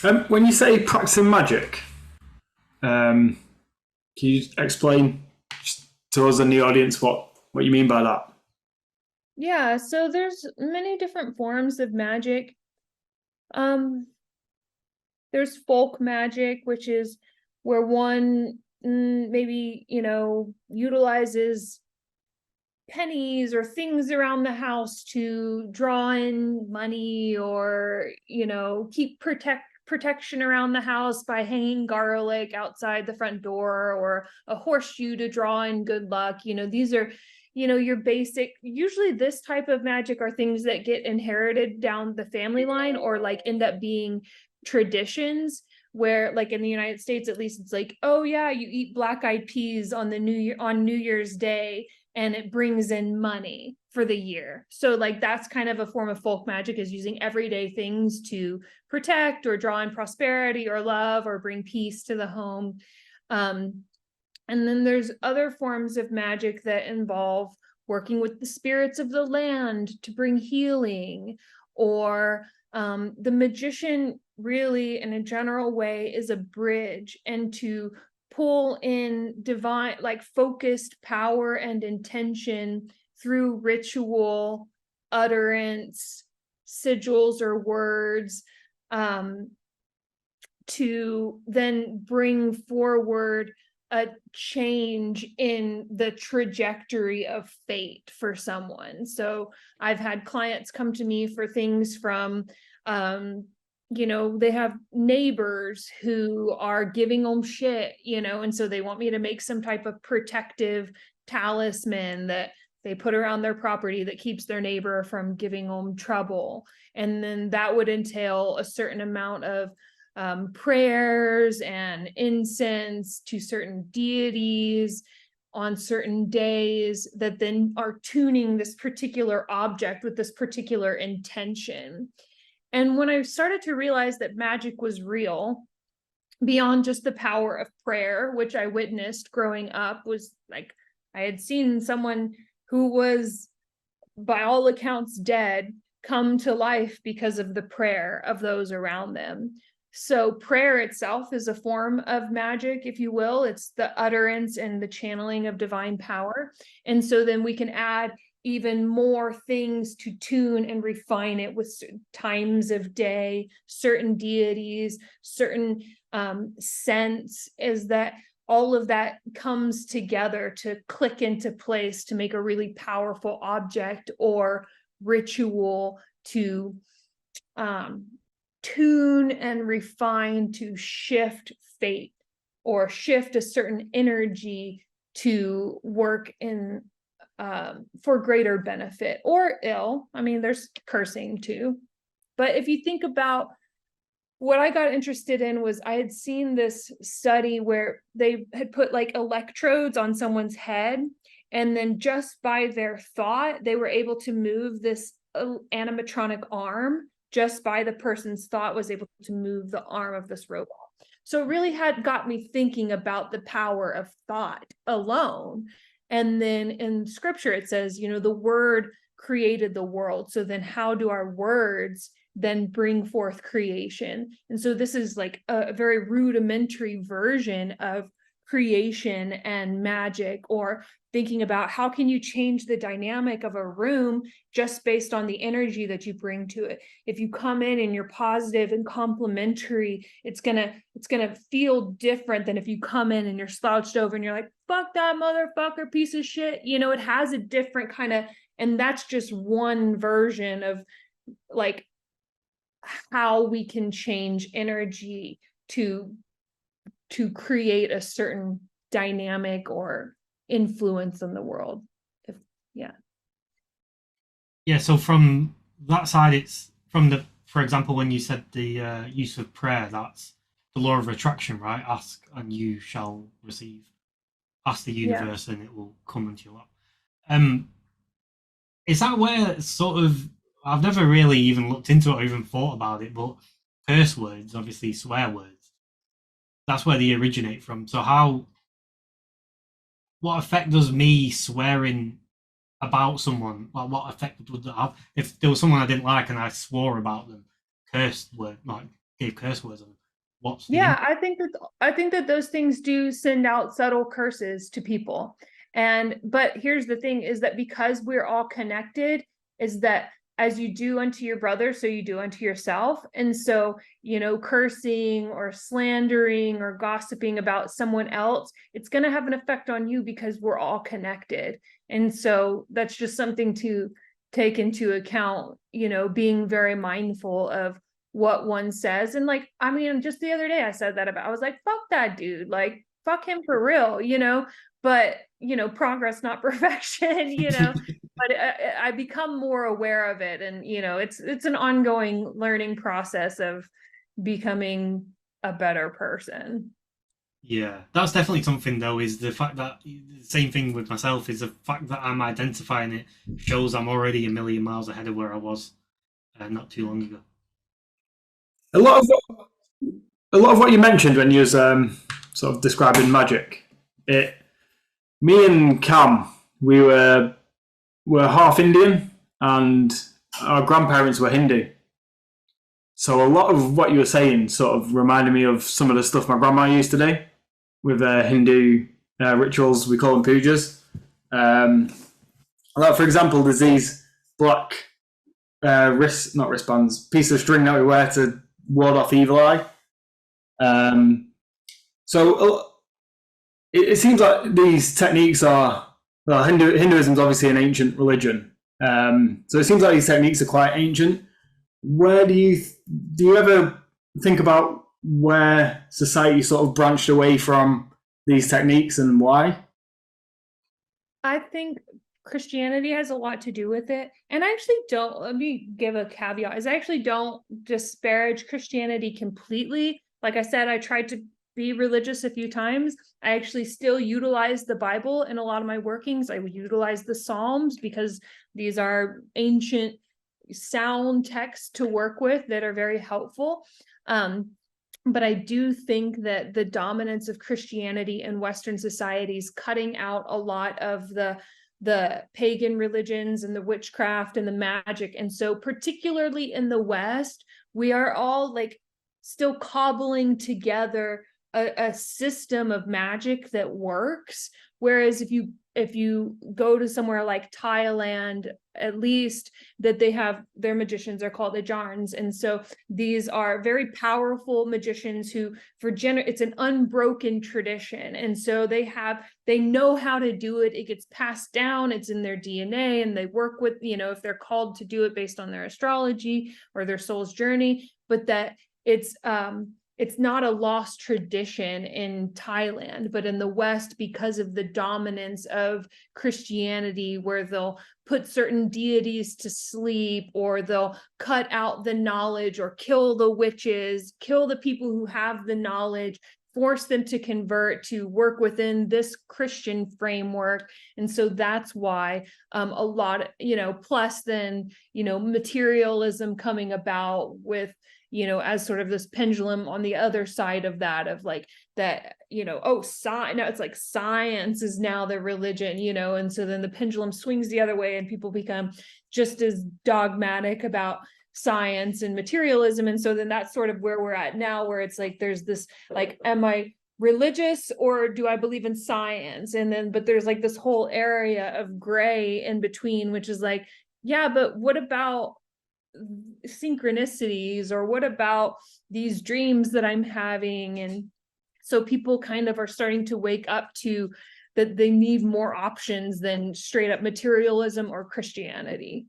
When you say practicing magic, can you explain to us and the audience what you mean by that? Yeah, so there's many different forms of magic. Um, there's folk magic, which is where one maybe, utilizes pennies or things around the house to draw in money or, keep protection around the house by hanging garlic outside the front door or a horseshoe to draw in good luck. These are your basic, usually this type of magic are things that get inherited down the family line or like end up being traditions where, like, in the United States at least, it's like, oh yeah, you eat black eyed peas on New Year's Day and it brings in money for the year. So like that's kind of a form of folk magic, is using everyday things to protect or draw in prosperity or love or bring peace to the home. Um, and then there's other forms of magic that involve working with the spirits of the land to bring healing, or the magician really in a general way is a bridge and to pull in divine, like focused power and intention through ritual, utterance, sigils or words, um, to then bring forward a change in the trajectory of fate for someone. So I've had clients come to me for things from, they have neighbors who are giving them shit, and so they want me to make some type of protective talisman that they put around their property that keeps their neighbor from giving them trouble. And then that would entail a certain amount of prayers and incense to certain deities on certain days that then are tuning this particular object with this particular intention. And when I started to realize that magic was real, beyond just the power of prayer, which I witnessed growing up, was like I had seen someone who was, by all accounts, dead come to life because of the prayer of those around them. So prayer itself is a form of magic, if you will. It's the utterance and the channeling of divine power. And so then we can add even more things to tune and refine it with times of day, certain deities, certain scents, is that all of that comes together to click into place to make a really powerful object or ritual to tune and refine to shift fate or shift a certain energy to work in for greater benefit or ill. I mean, there's cursing too. But if you think about what I got interested in, was I had seen this study where they had put like electrodes on someone's head, and then just by their thought, they were able to move this animatronic arm. Just by the person's thought was able to move the arm of this robot. So it really had got me thinking about the power of thought alone. And then in scripture, it says, the word created the world. So then how do our words then bring forth creation? And so this is like a very rudimentary version of creation and magic, or thinking about how can you change the dynamic of a room just based on the energy that you bring to it. If you come in and you're positive and complimentary, it's gonna feel different than if you come in and you're slouched over and you're like, fuck that motherfucker piece of shit. It has a different kind of, and that's just one version of like how we can change energy to create a certain dynamic or influence in the world. If yeah. Yeah, so from that side, it's from the, for example, when you said the use of prayer, that's the law of attraction, right? Ask and you shall receive. Ask the Yeah. universe and it will come into your lap. Um, is that where sort of, I've never really even looked into it or even thought about it, but curse words, obviously swear words, that's where they originate from. So what effect does me swearing about someone, like what effect would that have if there was someone I didn't like and I swore about them, cursed word, like gave curse words on them. What's the Yeah, I think that those things do send out subtle curses to people. But here's the thing is that because we're all connected, is that as you do unto your brother, so you do unto yourself. And so, cursing or slandering or gossiping about someone else, it's going to have an effect on you because we're all connected. And so that's just something to take into account, being very mindful of what one says. And just the other day I said that I was like, fuck that dude, like fuck him for real, but progress, not perfection, but I become more aware of it. And, it's an ongoing learning process of becoming a better person. Yeah, that's definitely something though, is the fact that the same thing with myself is the fact that I'm identifying it shows I'm already a million miles ahead of where I was not too long ago. A lot of what you mentioned when you was sort of describing magic, me and Cam, we were half Indian and our grandparents were Hindu. So a lot of what you were saying sort of reminded me of some of the stuff my grandma used to do with Hindu rituals. We call them pujas. For example, there's these black not wristbands, piece of string that we wear to ward off evil eye. So it seems like these techniques are, well, Hinduism is obviously an ancient religion. So it seems like these techniques are quite ancient. Where do you ever think about where society sort of branched away from these techniques and why? I think Christianity has a lot to do with it. And I actually don't, let me give a caveat, is I actually don't disparage Christianity completely. Like I said, I tried to be religious a few times. I actually still utilize the Bible in a lot of my workings. I utilize the Psalms because these are ancient sound texts to work with that are very helpful. But I do think that the dominance of Christianity in Western societies cutting out a lot of the pagan religions and the witchcraft and the magic. And so particularly in the West, we are all like still cobbling together a system of magic that works. Whereas if you go to somewhere like Thailand, at least that they have, their magicians are called Ajarns. And so these are very powerful magicians who it's an unbroken tradition. And so they know how to do it. It gets passed down, it's in their DNA, and they work with, if they're called to do it based on their astrology or their soul's journey, but that it's not a lost tradition in Thailand, but in the West, because of the dominance of Christianity, where they'll put certain deities to sleep, or they'll cut out the knowledge, or kill the witches, kill the people who have the knowledge, force them to convert to work within this Christian framework. And so that's why a lot, plus then, materialism coming about with, as sort of this pendulum on the other side of that, of like that, now it's like science is now the religion, and so then the pendulum swings the other way and people become just as dogmatic about science and materialism. And so then that's sort of where we're at now, where it's like there's this like, am I religious or do I believe in science? And then but there's like this whole area of gray in between, which is like, yeah, but what about synchronicities, or what about these dreams that I'm having? And so people kind of are starting to wake up to that they need more options than straight up materialism or Christianity.